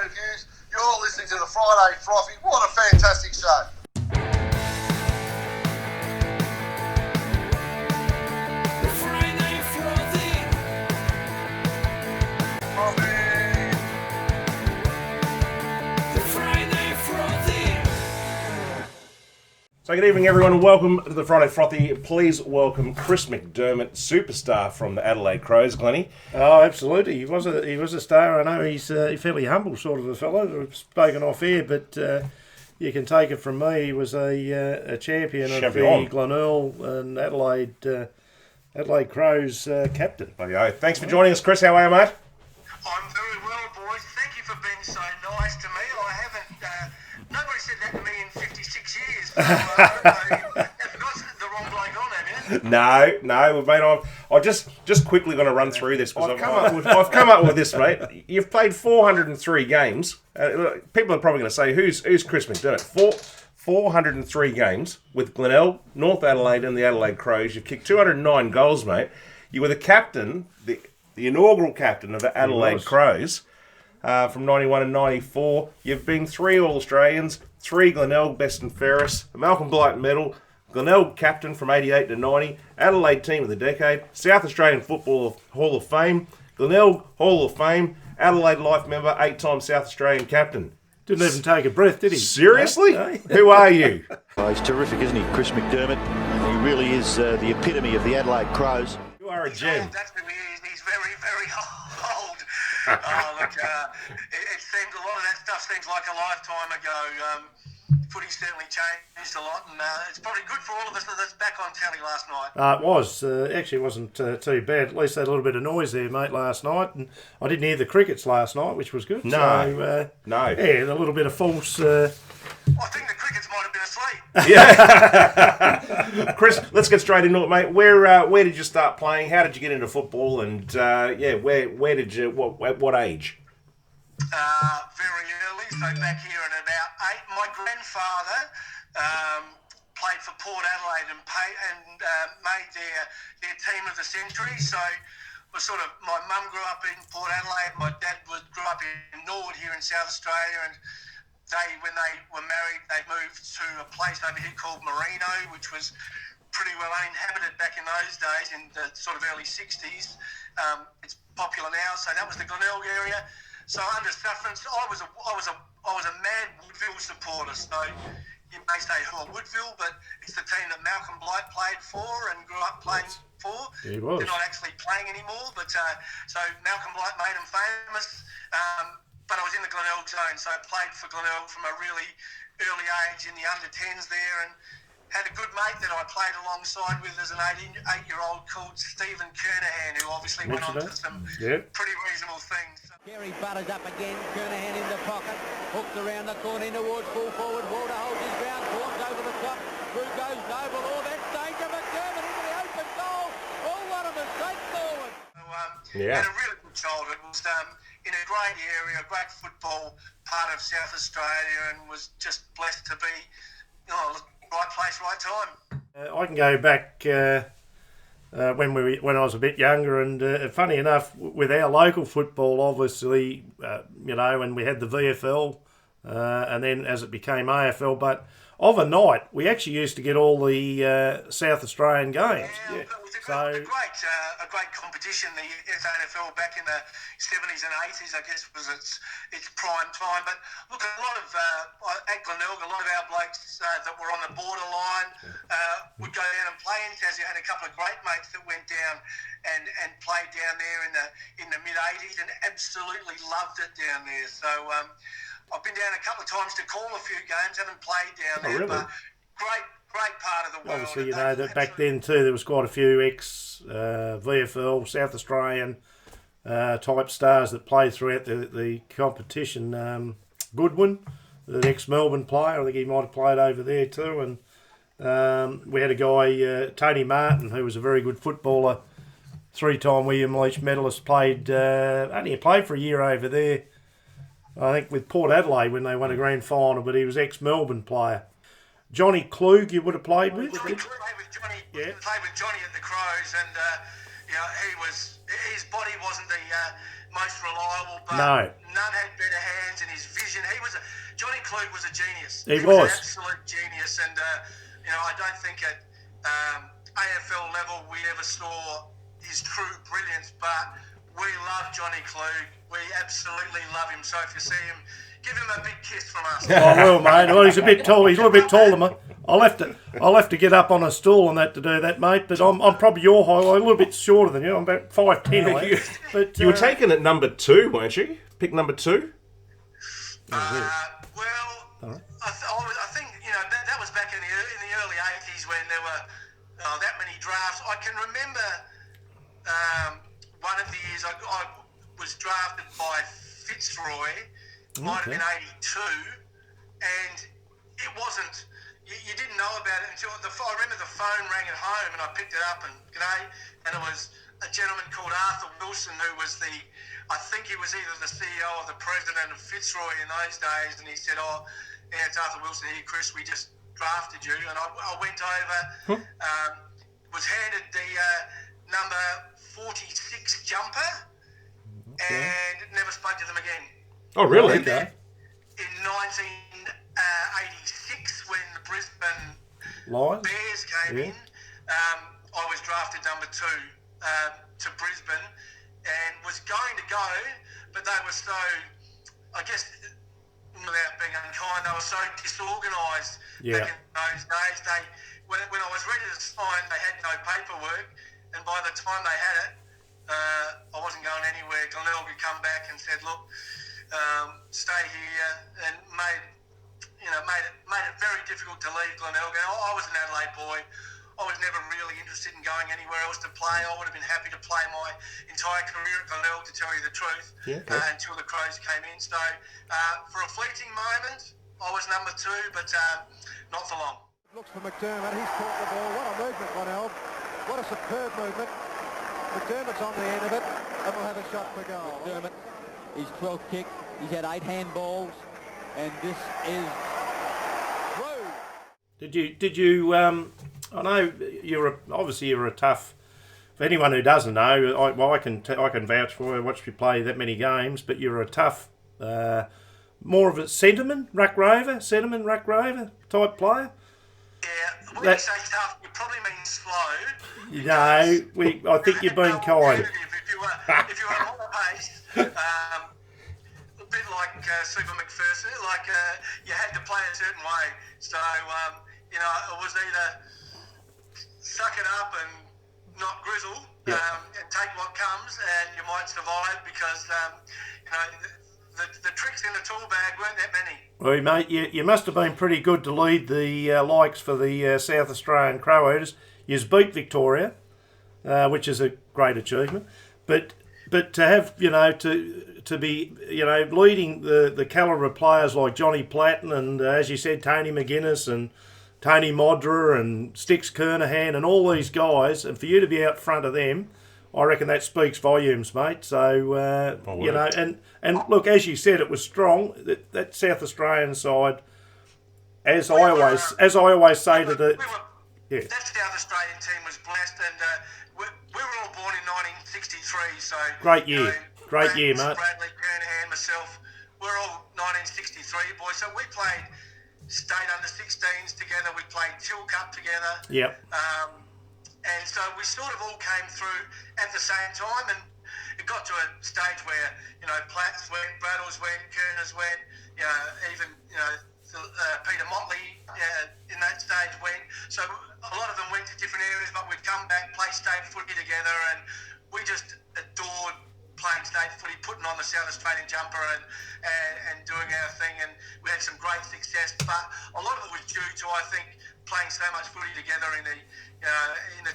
reviews. You're listening to the Friday Frothy. What a fantastic show. So good evening everyone and welcome to the Friday Frothy. Please welcome Chris McDermott, superstar from the Adelaide Crows, Glenny. Oh, absolutely. He was a star. I know he's a fairly humble sort of a fellow. We've spoken off air, but you can take it from me. He was a champion of the Glenelg and Adelaide Crows captain. Thanks for joining us, Chris. How are you, mate? I'm very well, boys. Thank you for being so nice to me. I haven't... nobody said that to me in 56 years. So, I've got the wrong bloke on that, No, mate. I'm just quickly going to run through this because I've come up with this, mate. You've played 403 games. People are probably going to say, who's Chris McDermott? 403 games with Glenelg, North Adelaide and the Adelaide Crows. You've kicked 209 goals, mate. You were the captain, the inaugural captain of the Adelaide Crows. From 91 and 94. You've been 3 All-Australians, 3 Glenelg Best and Fairest, a Malcolm Blight medal, Glenelg captain from 88 to 90, Adelaide Team of the Decade, South Australian Football Hall of Fame, Glenelg Hall of Fame, Adelaide Life member, 8-time South Australian captain. Didn't even take a breath, did he? Seriously? No. Who are you? Oh, he's terrific, isn't he, Chris McDermott? He really is the epitome of the Adelaide Crows. You are a gem. That's who he is. He's very, very old. Look, it seems a lot of that stuff seems like a lifetime ago. Footy certainly changed a lot, and it's probably good for all of us that it's back on telly last night. It was. Actually, it wasn't too bad. At least they had a little bit of noise there, mate, last night. And I didn't hear the crickets last night, which was good. No. Yeah, a little bit of false... I think the crickets might have been asleep. Yeah. Chris, let's get straight into it, mate. Where did you start playing? How did you get into football? And where did you? What age? Very early, so back here at about 8. My grandfather played for Port Adelaide and made their team of the century. So was sort of, my mum grew up in Port Adelaide. My dad grew up in Norwood here in South Australia, and when they were married, they moved to a place over here called Merino, which was pretty well uninhabited back in those days, in the sort of early 60s. It's popular now, so that was the Glenelg area. So under Sufferance, I was a mad Woodville supporter. So you may say who are Woodville, but it's the team that Malcolm Blight played for and grew up playing for. He was. They're not actually playing anymore, but so Malcolm Blight made him famous. But I was in the Glenelg zone, so I played for Glenelg from a really early age in the under-10s there, and had a good mate that I played alongside with as an 8-year-old called Stephen Kernahan, who obviously went on to some pretty reasonable things. Gary butters up again, Kernahan in the pocket, hooks around the corner in towards full forward, Walter holds his ground, forms over the top, through goes Noble, that's danger, McDermott into the open goal, what a mistake forward. So, had a really good childhood, was in a great area, a great football part of South Australia, and was just blessed to be, right place, right time. I can go back when I was a bit younger, and funny enough, with our local football, obviously, when we had the VFL, and then as it became AFL, but of a night, we actually used to get all the South Australian games. Yeah. It was a great competition. The SANFL back in the 70s and 80s, I guess, was its prime time. But look, a lot of at Glenelg, a lot of our blokes that were on the borderline would go down and play in Tassie. Had a couple of great mates that went down and played down there in the mid 80s, and absolutely loved it down there. So I've been down a couple of times to call a few games. Haven't played down there, really? But great part of the world. Obviously, that back then too, there was quite a few VFL, South Australian type stars that played throughout the competition. Goodwin, the ex-Melbourne player, I think he might have played over there too. And we had a guy, Tony Martin, who was a very good footballer, 3-time William Leach medalist, played for a year over there, I think with Port Adelaide when they won a grand final, but he was ex-Melbourne player. Johnny Klug, you would have played with? Played with Johnny at the Crows, and his body wasn't the most reliable, but none had better hands, and Klug was a genius. He was was. an absolute genius, and I don't think at AFL level we ever saw his true brilliance, but we love Johnny Klug. We absolutely love him. So if you see him, give him a big kiss from us. I will, mate. Well, he's a bit tall. He's a little bit taller than me. I'll have to get up on a stool and that to do that, mate. But I'm probably your height. I'm a little bit shorter than you. I'm about 5'10". But You were taken at number 2, weren't you? Pick number 2? I think that was back in the early 80s when there were that many drafts. I can remember one of the years I was drafted by Fitzroy. Might have been 82, and it wasn't. You didn't know about it until I remember the phone rang at home, and I picked it up and it was a gentleman called Arthur Wilson, who was I think he was either the CEO or the president of Fitzroy in those days, and he said, it's Arthur Wilson here, Chris, we just drafted you. And I went over, was handed the number 46 jumper, and never spoke to them again. Oh, really? And then in 1986, when the Brisbane Bears came in, I was drafted number 2 to Brisbane, and was going to go, but they were so, I guess, without being unkind, they were so disorganised back in those days. When I was ready to sign, they had no paperwork, and by the time they had it, I wasn't going anywhere. Glenelg had come back and said, look, stay here, and made it very difficult to leave Glenelg. I was an Adelaide boy. I was never really interested in going anywhere else to play. I would have been happy to play my entire career at Glenelg, to tell you the truth, until the Crows came in. So for a fleeting moment, I was number 2, but not for long. Looks for McDermott. He's caught the ball. What a movement, Glenelg. What a superb movement. McDermott's on the end of it, and we'll have a shot for goal. McDermott, his 12th kick. He's had 8 handballs, and this is through. Did you? I know you're a tough. For anyone who doesn't know, I can vouch for. I watched you play that many games, but you're a tough, more of a centreman, ruck rover type player. Yeah, when you say tough, you probably mean slow. I think you've been kind. If you were more pace, a bit like Super McPherson, you had to play a certain way. So it was either suck it up and not grizzle, and take what comes, and you might survive, because the tricks in the tool bag weren't that many. Well, mate, you must have been pretty good to lead the likes for the South Australian Crow Eaters. You've beat Victoria, which is a great achievement, but to have to be leading the calibre of players like Johnny Platten and as you said, Tony McGuinness and Tony Modra and Sticks Kernahan and all these guys, and for you to be out front of them, I reckon that speaks volumes, mate. So and look, as you said, it was strong. That South Australian side, as I always say to the that South Australian team was blessed, and we were all born in 1963. So great year, mate. Bradley, Kernahan, myself, we're all 1963 boys. So we played state under 16s together. We played Till Cup together. Yep. And so we sort of all came through at the same time, and it got to a stage where Platts went, Braddles went, Kerners went, even Peter Motley in that stage went. So a lot of them went to different areas, but we'd come back, play state footy together, and we just adored playing state footy, putting on the South Australian jumper and doing our thing, and we had some great success. But a lot of it was due to, I think, playing so much footy together in the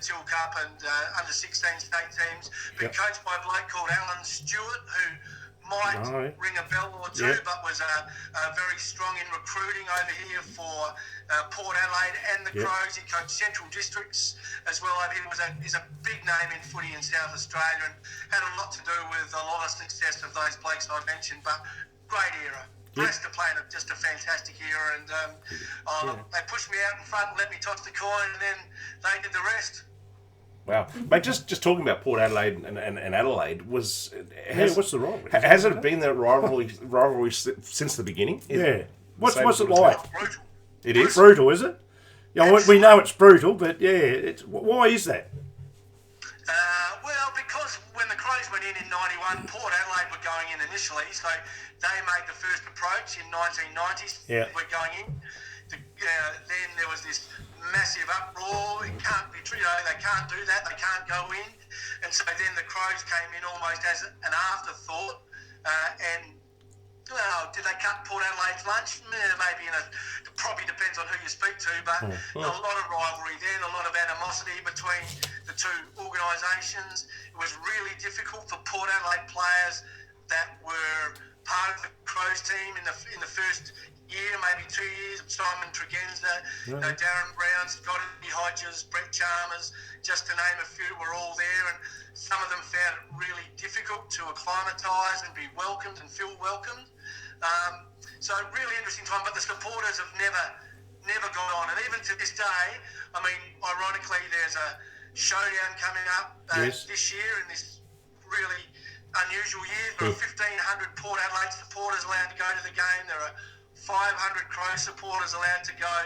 Till Cup and under 16 state teams, being coached by a bloke called Alan Stewart, who might ring a bell or two, but was very strong in recruiting over here for Port Adelaide and the Crows. He coached Central Districts as well over here. He's a big name in footy in South Australia, and had a lot to do with a lot of success of those blokes I mentioned. But great era. Blessed to play in just a fantastic era, and they pushed me out in front and let me toss the coin, and then they did the rest. Wow, mate! Just talking about Port Adelaide and Adelaide what's the rivalry? Has it been the rivalry since the beginning? What's it as like? that. Brutal. It is. Brutal, is it? Yeah, we know it's brutal, but yeah, why is that? Well, because when the Crows went in 91, Port Adelaide were going in initially, so they made the first approach in 1990s. Yeah. We're going in. Then there was this massive uproar. It can't be true. They can't do that. They can't go in. And so then the Crows came in almost as an afterthought. Well, did they cut Port Adelaide's lunch? Maybe it probably depends on who you speak to, but a lot of rivalry then, a lot of animosity between the two organisations. It was really difficult for Port Adelaide players that were part of the Crows team in the first year, maybe 2 years. Simon Tregenza, Darren Brown, Scotty Hodges, Brett Chalmers, just to name a few, were all there, and some of them found it really difficult to acclimatise and be welcomed and feel welcomed. So really interesting time, but the supporters have never gone on, and even to this day, I mean, ironically, there's a showdown coming up this year in this really unusual year. There are 1,500 Port Adelaide supporters allowed to go to the game. There are 500 Crow supporters allowed to go,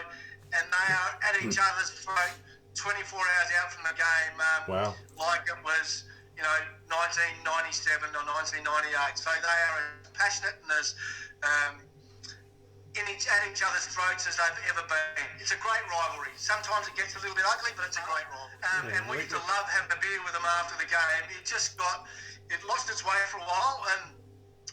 and they are at each other's throat 24 hours out from the game. Wow. Like it was, 1997 or 1998. So they are as passionate and as at each other's throats as they've ever been. It's a great rivalry. Sometimes it gets a little bit ugly, but it's a great rivalry. And we used to love having a beer with them after the game. It lost its way for a while, and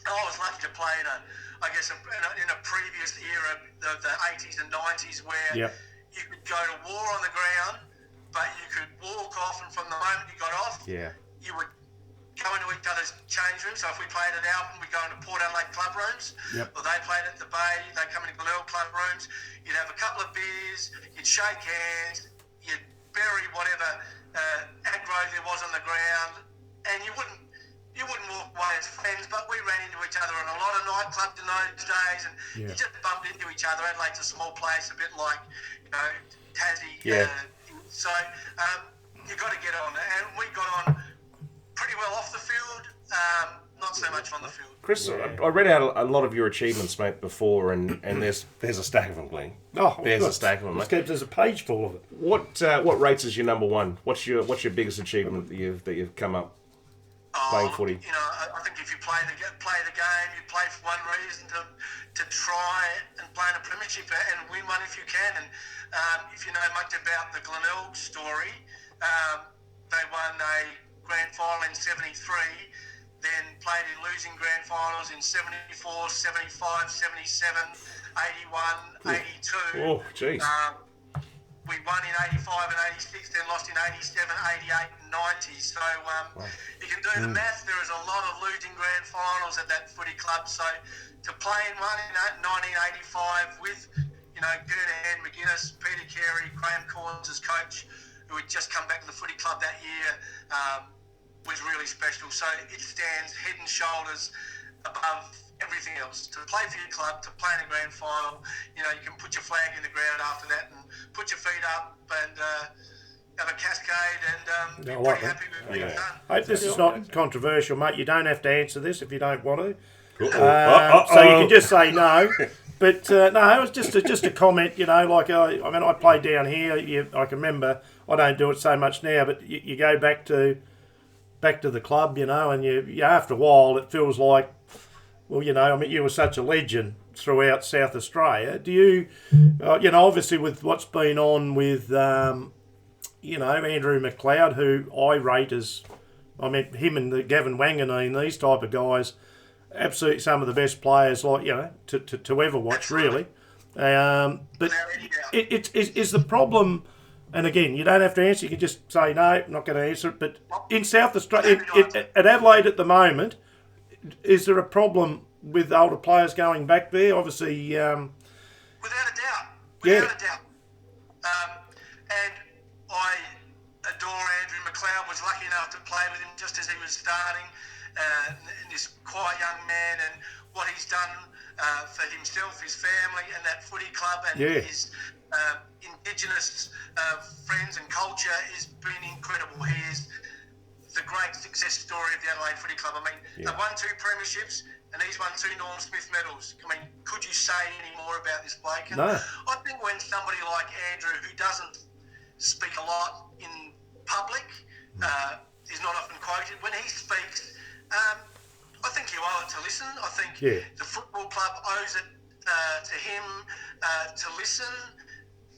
I was lucky to play in a previous era, the 80s and 90s, where you could go to war on the ground, but you could walk off, and from the moment you got off, you would go into each other's change rooms. So if we played at Alton, we'd go into Port Adelaide club rooms, or they played at the Bay, they come into Glenelg club rooms. You'd have a couple of beers, you'd shake hands, you'd bury whatever aggro there was on the ground, and you wouldn't walk away as friends, but we ran into each other in a lot of nightclubs in those days, and you just bumped into each other. Adelaide's a small place, a bit like, Tassie. So you've got to get on, and we got on pretty well off the field, not so much on the field. Chris, I read out a lot of your achievements, mate, before, and there's a stack of them, Glenn. There's a stack of them, mate. There's a page full of it. What rates as your number one? What's your biggest achievement that you've come up playing footy? I think if you play the game, you play for one reason, to try and play in a premiership and win one if you can. And if you know much about the Glenelg story, they won a grand final in 73, then played in losing grand finals in 74, 75, 77, 81, 82. Oh, jeez. We won in 85 and 86, then lost in 87, 88 and 90. So you can do the math. There is a lot of losing grand finals at that footy club. So to play in one in 1985 with, Gurnahan, McGuinness, Peter Carey, Graham Corns as coach, who had just come back to the footy club that year, was really special. So it stands head and shoulders above everything else. To play for your club, to play in a grand final, you can put your flag in the ground after that and put your feet up and have a cascade and be pretty happy with what you've done. Hope this is not controversial, mate. You don't have to answer this if you don't want to. So you can just say no. But no, it was just a comment. I played down here. I can remember. I don't do it so much now, but you go back to the club, and you after a while it feels like, well, you were such a legend throughout South Australia. Do you, obviously with what's been on with, Andrew McLeod, who I rate as, him and the Gavin Wanganeen, these type of guys, absolutely some of the best players, to ever watch, really. But it's the problem. And again, you don't have to answer. You can just say no. I'm not going to answer it. But in South Australia, at Adelaide at the moment, is there a problem with older players going back there? Obviously, without a doubt. Without a doubt. And I adore Andrew McLeod. Was lucky enough to play with him just as he was starting. This quiet young man, and what he's done for himself, his family, and that footy club, and his Indigenous friends and culture has been incredible. He is the great success story of the Adelaide Footy Club. They won 2 premierships. and he's won 2 Norm Smith medals. I mean, could you say any more about this bloke? And No. I think when somebody like Andrew, who doesn't speak a lot in public, is not often quoted, when he speaks, I think you owe it to listen. I think the football club owes it to him to listen.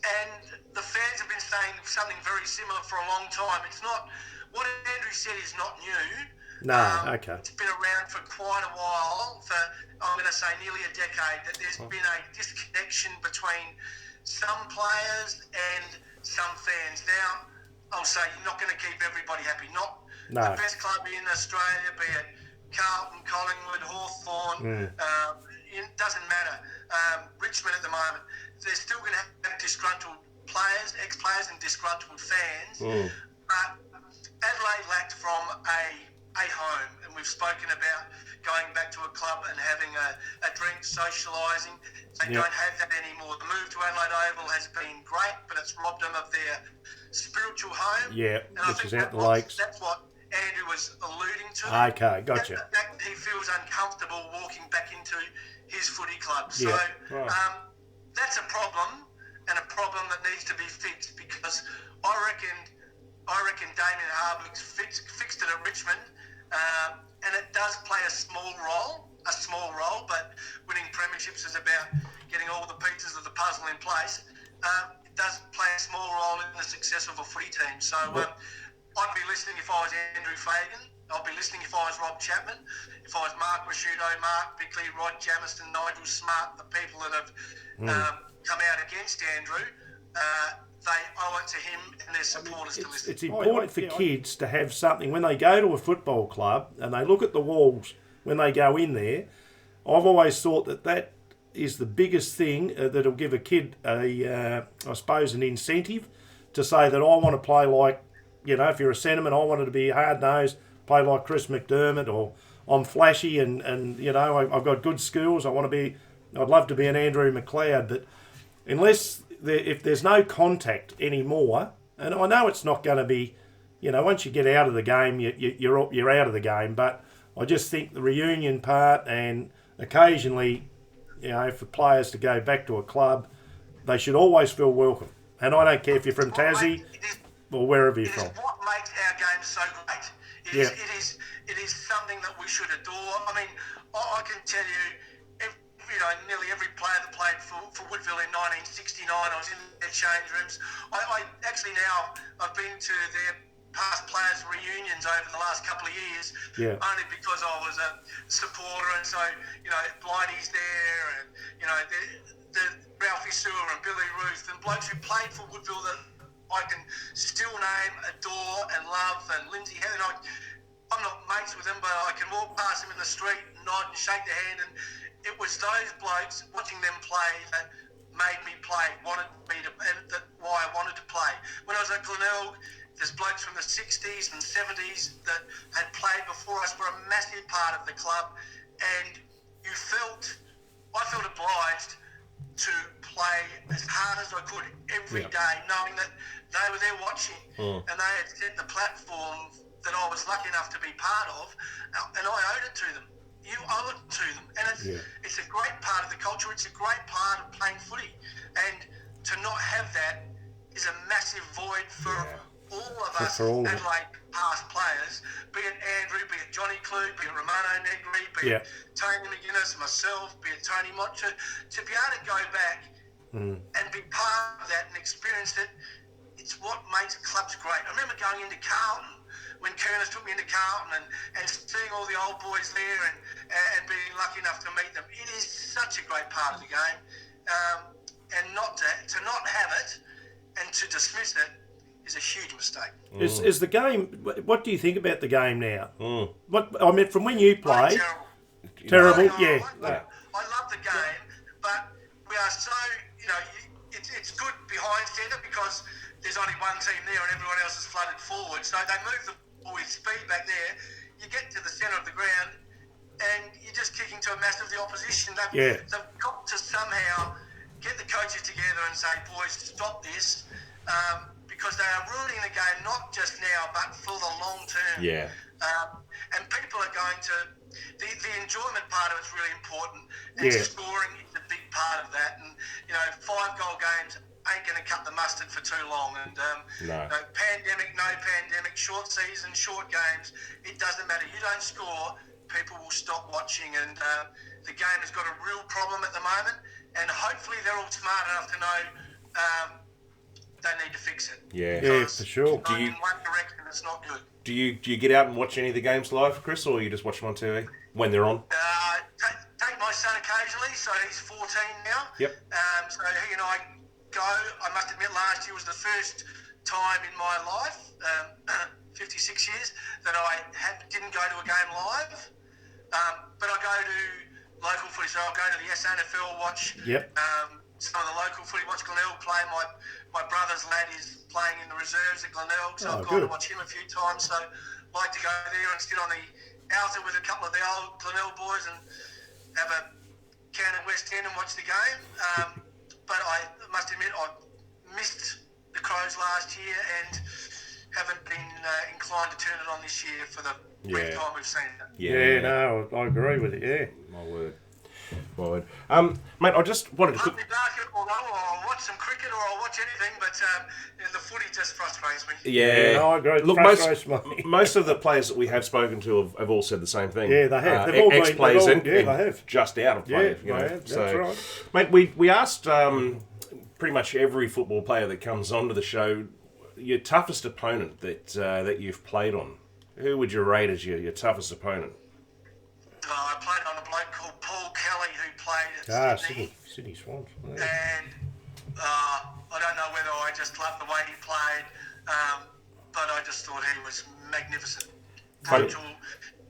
And the fans have been saying something very similar for a long time. It's not, what Andrew said is not new. No, okay. It's been around for quite a while, for I'm going to say nearly a decade, that there's been a disconnection between some players and some fans. Now, I'll say you're not going to keep everybody happy. Not the best club in Australia, be it Carlton, Collingwood, Hawthorn, it doesn't matter. Richmond at the moment, they're still going to have disgruntled players, ex-players and disgruntled fans. But Adelaide lacked from a home, and we've spoken about going back to a club and having a drink, socialising. They don't have that anymore. The move to Adelaide Oval has been great, but it's robbed them of their spiritual home. Yeah, and which is out the lakes. That's what Andrew was alluding to. Okay, gotcha. That he feels uncomfortable walking back into his footy club. So that's a problem, and a problem that needs to be fixed, because I reckon Damien Hardwick's fixed it at Richmond, and it does play a small role, but winning premierships is about getting all the pieces of the puzzle in place. It does play a small role in the success of a footy team. So I'd be listening if I was Andrew Fagan. I'd be listening if I was Rob Chapman, if I was Mark Rasciuto, Mark Bickley, Rod Jamison, Nigel Smart, the people that have come out against Andrew. They owe it to him and their supporters to listen. It's important for kids to have something when they go to a football club and they look at the walls when they go in there. I've always thought that is the biggest thing that'll give a kid I suppose, an incentive to say that I want to play like, if you're a centreman, I wanted to be hard-nosed, play like Chris McDermott, or I'm flashy and I've got good skills. I'd love to be an Andrew McLeod, but if there's no contact anymore, and I know it's not going to be, once you get out of the game, you're out of the game, but I just think the reunion part, and occasionally, for players to go back to a club, they should always feel welcome. And I don't care if you're from Tassie or wherever you're from. It is what makes our game so great. It is something that we should adore. I mean, I can tell you, nearly every player that played for Woodville in 1969, I was in their change rooms. I've been to their past players' reunions over the last couple of years, only because I was a supporter, and so, Blighty's there, and, the Ralphie Sewer and Billy Ruth, and blokes who played for Woodville that I can still name, adore and love, and Lindsay Heather. I'm not mates with them, but I can walk past them in the street, nod and shake their hand, and it was those blokes, watching them play, that made me play, why I wanted to play. When I was at Glenelg, there's blokes from the 60s and 70s that had played before us, were a massive part of the club, and I felt obliged to play as hard as I could every day, knowing that they were there watching, and they had set the platform that I was lucky enough to be part of, and I owed it to them. You owe it to them, and it's a great part of the culture. It's a great part of playing footy, and to not have that is a massive void for all of us Adelaide past players, be it Andrew, be it Johnny Clue, be it Romano Negri, be it Tony McGuinness, myself, be it Tony Mott, to be able to go back and be part of that and experience it. It's what makes clubs great. I remember going into Carlton, when Kernis took me into Carlton, and seeing all the old boys there and being lucky enough to meet them. It is such a great part of the game, and not to not have it and to dismiss it is a huge mistake. Is the game? What do you think about the game now? From when you played, terrible. I love the game, but we are so it's good behind centre because there's only one team there and everyone else is flooded forward. So they move the ball with speed back there. You get to the centre of the ground and you're just kicking to a mass of the opposition. They've got to somehow get the coaches together and say, boys, stop this, because they are ruining the game, not just now, but for the long term. And people are going to the enjoyment part of it's really important, and scoring is a big part of that. And 5-goal games ain't going to cut the mustard for too long. And pandemic, no pandemic, short season, short games, it doesn't matter. You don't score, people will stop watching. And the game has got a real problem at the moment. And hopefully they're all smart enough to know they need to fix it. Yeah, for sure. In one direction, it's not good. Do you get out and watch any of the games live, Chris, or you just watch them on TV when they're on? Take my son occasionally, so he's 14 now. Yep. So he and I go. I must admit, last year was the first time in my life, 56 years, that I didn't go to a game live. But I go to local footy, so I'll go to the SNFL, watch some of the local footy, watch Glenelg play. My brother's lad is playing in the reserves at Glenelg, so I've gone to watch him a few times. So I like to go there and sit on the outer with a couple of the old Glenelg boys and have a can of West End and watch the game. But I must admit, I missed the Crows last year and haven't been inclined to turn it on this year for the week time we've seen it. Yeah, no, I agree with it, yeah. My word. Mate, I just wanted to... I'll be basketball, or I'll watch some cricket, or I'll watch anything, but the footy just frustrates me. Yeah, no, I agree. Look, most of the players that we have spoken to have all said the same thing. Yeah, they have. They've all been... Ex-players and they have. just out of play. Yeah, they have. That's right. Mate, we asked pretty much every football player that comes onto the show your toughest opponent that you've played on. Who would you rate as your toughest opponent? I played on a bloke called Paul Kelly who played at Sydney Swans. Yeah. And I don't know whether I just loved the way he played, but I just thought he was magnificent. Brutal,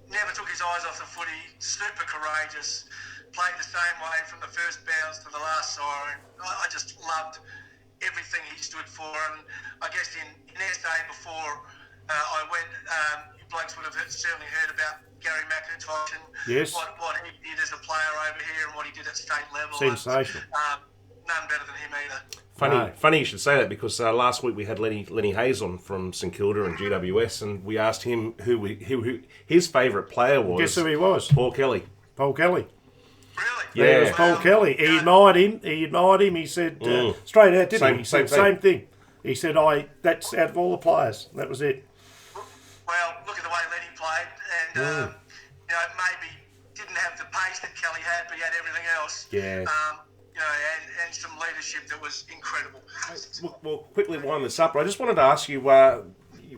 never took his eyes off the footy, super courageous, played the same way from the first bounce to the last siren. I just loved everything he stood for. And I guess in SA before I went, you blokes would have certainly heard about Gary McIntosh and what he did as a player over here and what he did at state level. Sensational. None better than him either. Funny you should say that, because last week we had Lenny Hayes on from St Kilda and GWS, and we asked him who his favourite player was. Guess who he was? Paul Kelly. Paul Kelly. Really? Yeah, it was Paul Kelly. He admired him. He said straight out, didn't he? He said same thing. He said, that's out of all the players. That was it. Well, look at the way Lenny played, and maybe didn't have the pace that Kelly had, but he had everything else. Yeah. And some leadership that was incredible. Well, quickly wind this up. I just wanted to ask you,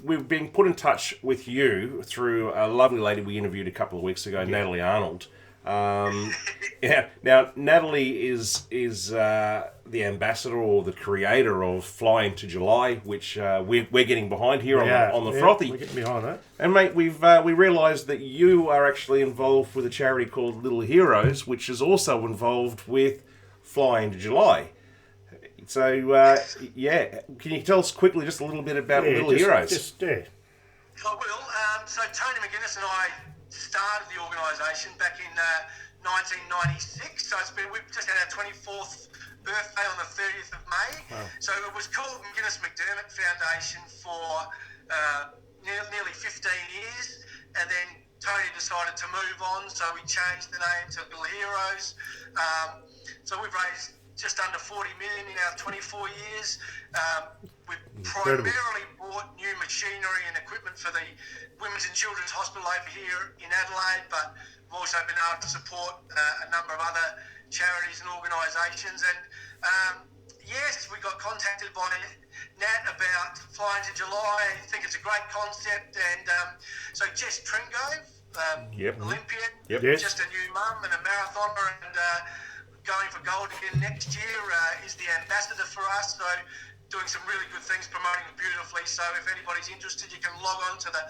we've been put in touch with you through a lovely lady we interviewed a couple of weeks ago, Natalie Arnold. Now, Natalie is the ambassador or the creator of Fly Into July, which we're getting behind here on the Frothy. We're getting behind that. And mate, we realised that you are actually involved with a charity called Little Heroes, which is also involved with Fly Into July. So, can you tell us quickly just a little bit about Little Heroes? I will. So Tony McGuinness and I started the organisation back in 1996. So we've just had our 24th birthday on the 30th of May. Wow. So it was called McDermott Foundation for nearly 15 years, and then Tony decided to move on, so we changed the name to Little Heroes. So we've raised just under 40 million in our 24 years. We've primarily bought new machinery and equipment for the Women's and Children's Hospital over here in Adelaide, but we've also been able to support a number of other charities and organisations. And yes, we got contacted by Nat about Fly Into July. I think it's a great concept. And so Jess Tringove, Olympian, just a new mum and a marathoner, and going for gold again next year, is the ambassador for us. So doing some really good things, promoting it beautifully. So if anybody's interested, you can log on to the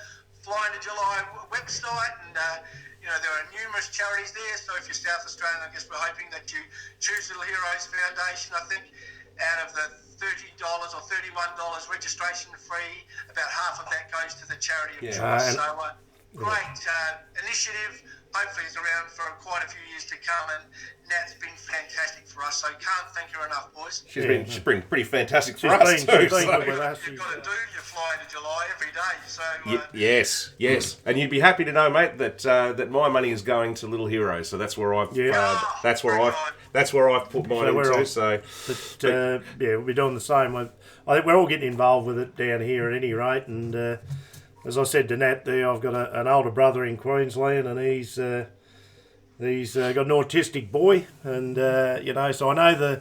Fly Into July website, and there are numerous charities there. So if you're South Australian, I guess we're hoping that you choose Little Heroes Foundation. I think out of the $30 or $31 registration fee, about half of that goes to the charity of choice. So great initiative, hopefully is around for quite a few years to come, and Nat's been fantastic for us, so can't thank her enough, boys. She's been pretty fantastic for us too. She's been good with us. You've got to do your fly to July every day, so... Yes. And you'd be happy to know, mate, that my money is going to Little Heroes, so that's where I've that's where I've put mine into. So we'll be doing the same. I think we're all getting involved with it down here at any rate, and as I said to Nat there, I've got an older brother in Queensland, and he's got an autistic boy, and so I know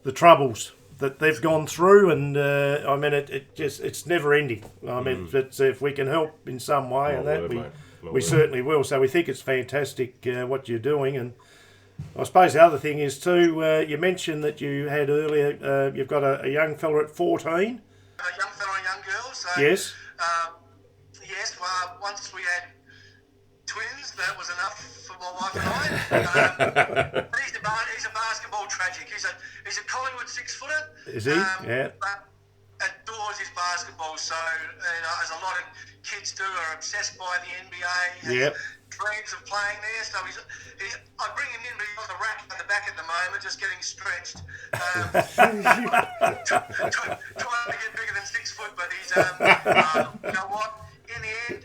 the troubles that they've gone through, and I mean it's never ending. I mean, if we can help in some way, we certainly will. So we think it's fantastic what you're doing, and I suppose the other thing is too. You mentioned that you had earlier. You've got a young fella at 14. A young fella and young girl. So, yes. Yes. Well, once we had twins, that was enough for my wife and I. But he's a basketball tragic. He's a Collingwood 6-footer. Is he? Yeah. But adores his basketball. So as a lot of kids do, are obsessed by the NBA. Yep. Dreams of playing there. So I bring him in, but he's on the rack at the back at the moment, just getting stretched. Trying to get bigger than 6 foot, but he's you know what? In the end,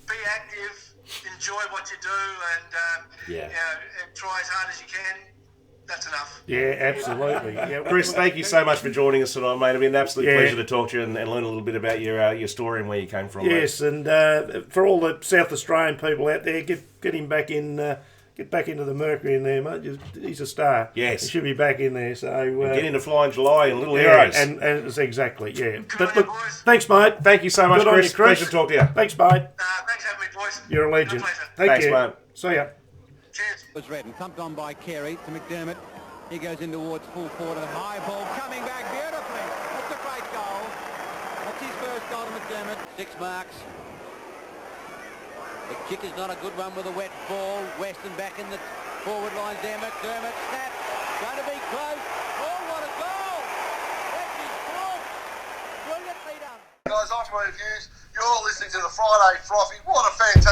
be active, enjoy what you do, and try as hard as you can. That's enough. Yeah, absolutely. Yeah, Chris, thank you so much for joining us tonight, mate. It's been an absolute pleasure to talk to you and learn a little bit about your story and where you came from. Yes, mate. And for all the South Australian people out there, get him back in. Get back into the Mercury in there, mate. He's a star. Yes, he should be back in there. So get into Flying July and Little Heroes. And it's exactly Good But on look, you, thanks, mate. Thank you so much, Good on Chris. you, Chris. Pleasure to talk to you. Thanks, mate. Thanks for having me, boys. You're a legend. Good pleasure. Thank Thanks, you. mate. See ya. Cheers. Was Redden, thumped on by Carey to McDermott. He goes in towards full forward, a high ball coming back beautifully. That's a great goal. That's his first goal to McDermott. 6 marks. The kick is not a good one with a wet ball. Weston back in the forward lines there. McDermott snap. Going to be close. Oh, what a goal! That's his fourth. Brilliantly done. Guys, off my reviews. You're listening to the Friday Frothy. What a fantastic